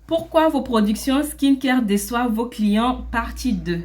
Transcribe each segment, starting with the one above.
Pourquoi vos productions skincare déçoivent vos clients, partie 2.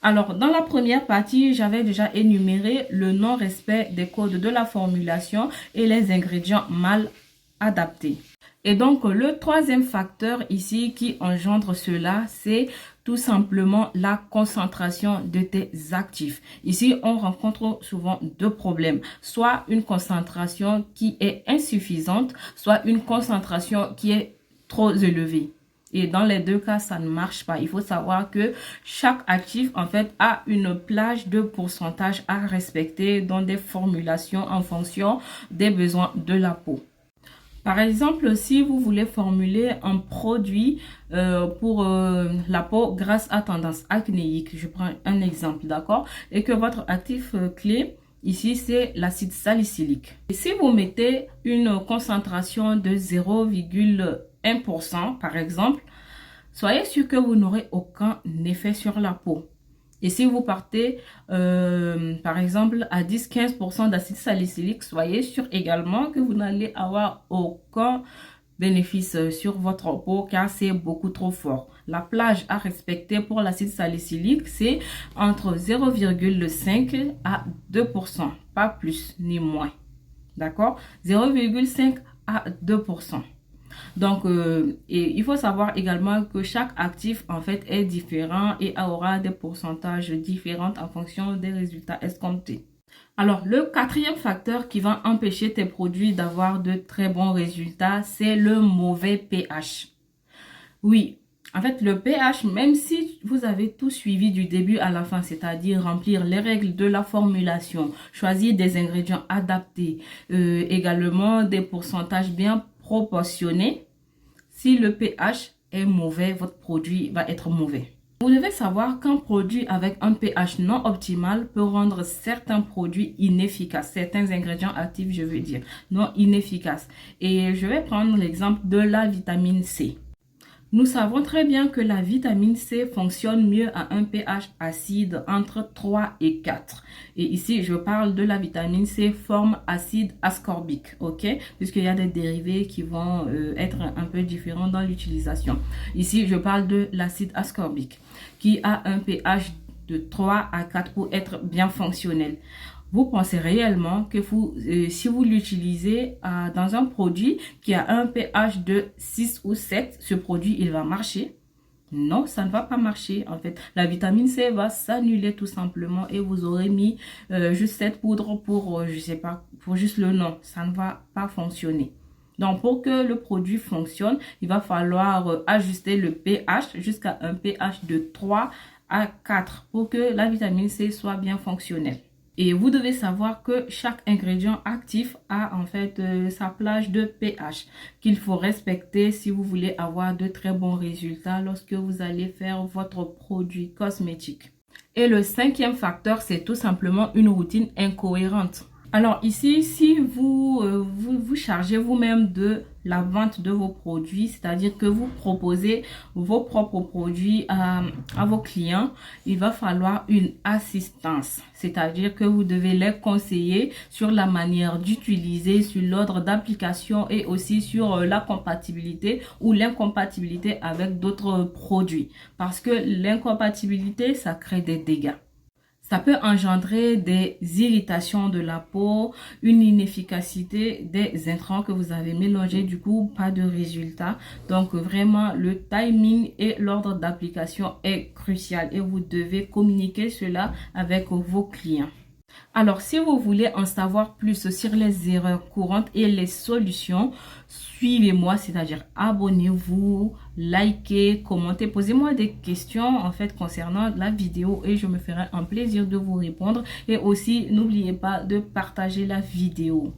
Alors, dans la première partie, j'avais déjà énuméré le non-respect des codes de la formulation et les ingrédients mal adaptés. Et donc, le troisième facteur ici qui engendre cela, c'est tout simplement la concentration de tes actifs. Ici, on rencontre souvent deux problèmes. Soit une concentration qui est insuffisante, soit une concentration qui est trop élevée. Et dans les deux cas, ça ne marche pas. Il faut savoir que chaque actif, en fait, a une plage de pourcentage à respecter dans des formulations en fonction des besoins de la peau. Par exemple, si vous voulez formuler un produit pour la peau grâce à tendance acnéique, je prends un exemple, d'accord, et que votre actif clé, ici, c'est l'acide salicylique. Et si vous mettez une concentration de 0,1%, par exemple, soyez sûr que vous n'aurez aucun effet sur la peau. Et si vous partez, par exemple, à 10-15% d'acide salicylique, soyez sûr également que vous n'allez avoir aucun bénéfice sur votre peau car c'est beaucoup trop fort. La plage à respecter pour l'acide salicylique, c'est entre 0,5 à 2%, pas plus ni moins. D'accord? 0,5 à 2%. Donc, et il faut savoir également que chaque actif, en fait, est différent et aura des pourcentages différents en fonction des résultats escomptés. Alors, le quatrième facteur qui va empêcher tes produits d'avoir de très bons résultats, c'est le mauvais pH. Oui, en fait, le pH, même si vous avez tout suivi du début à la fin, c'est-à-dire remplir les règles de la formulation, choisir des ingrédients adaptés, également des pourcentages bien proportionnés, si le pH est mauvais, votre produit va être mauvais. Vous devez savoir qu'un produit avec un pH non optimal peut rendre certains produits inefficaces, certains ingrédients actifs, je veux dire, non inefficaces. Et je vais prendre l'exemple de la vitamine C. Nous savons très bien que la vitamine C fonctionne mieux à un pH acide entre 3 et 4. Et ici, je parle de la vitamine C forme acide ascorbique, ok? Puisqu'il y a des dérivés qui vont être un peu différents dans l'utilisation. Ici, je parle de l'acide ascorbique qui a un pH de 3 à 4 pour être bien fonctionnel. Vous pensez réellement que si vous l'utilisez dans un produit qui a un pH de 6 ou 7, ce produit, il va marcher? Non, ça ne va pas marcher. En fait, la vitamine C va s'annuler tout simplement et vous aurez mis juste cette poudre pour, je sais pas, pour juste le nom. Ça ne va pas fonctionner. Donc, pour que le produit fonctionne, il va falloir ajuster le pH jusqu'à un pH de 3 à 4 pour que la vitamine C soit bien fonctionnelle. Et vous devez savoir que chaque ingrédient actif a en fait sa plage de pH qu'il faut respecter si vous voulez avoir de très bons résultats lorsque vous allez faire votre produit cosmétique. Et le cinquième facteur, c'est tout simplement une routine incohérente. Alors ici, si vous chargez vous-même de la vente de vos produits, c'est-à-dire que vous proposez vos propres produits à vos clients, il va falloir une assistance. C'est-à-dire que vous devez les conseiller sur la manière d'utiliser, sur l'ordre d'application et aussi sur la compatibilité ou l'incompatibilité avec d'autres produits. Parce que l'incompatibilité, ça crée des dégâts. Ça peut engendrer des irritations de la peau, une inefficacité des intrants que vous avez mélangés, du coup, pas de résultat. Donc, vraiment, le timing et l'ordre d'application est crucial et vous devez communiquer cela avec vos clients. Alors, si vous voulez en savoir plus sur les erreurs courantes et les solutions, suivez-moi, c'est-à-dire abonnez-vous, likez, commentez, posez-moi des questions en fait concernant la vidéo et je me ferai un plaisir de vous répondre. Et aussi, n'oubliez pas de partager la vidéo.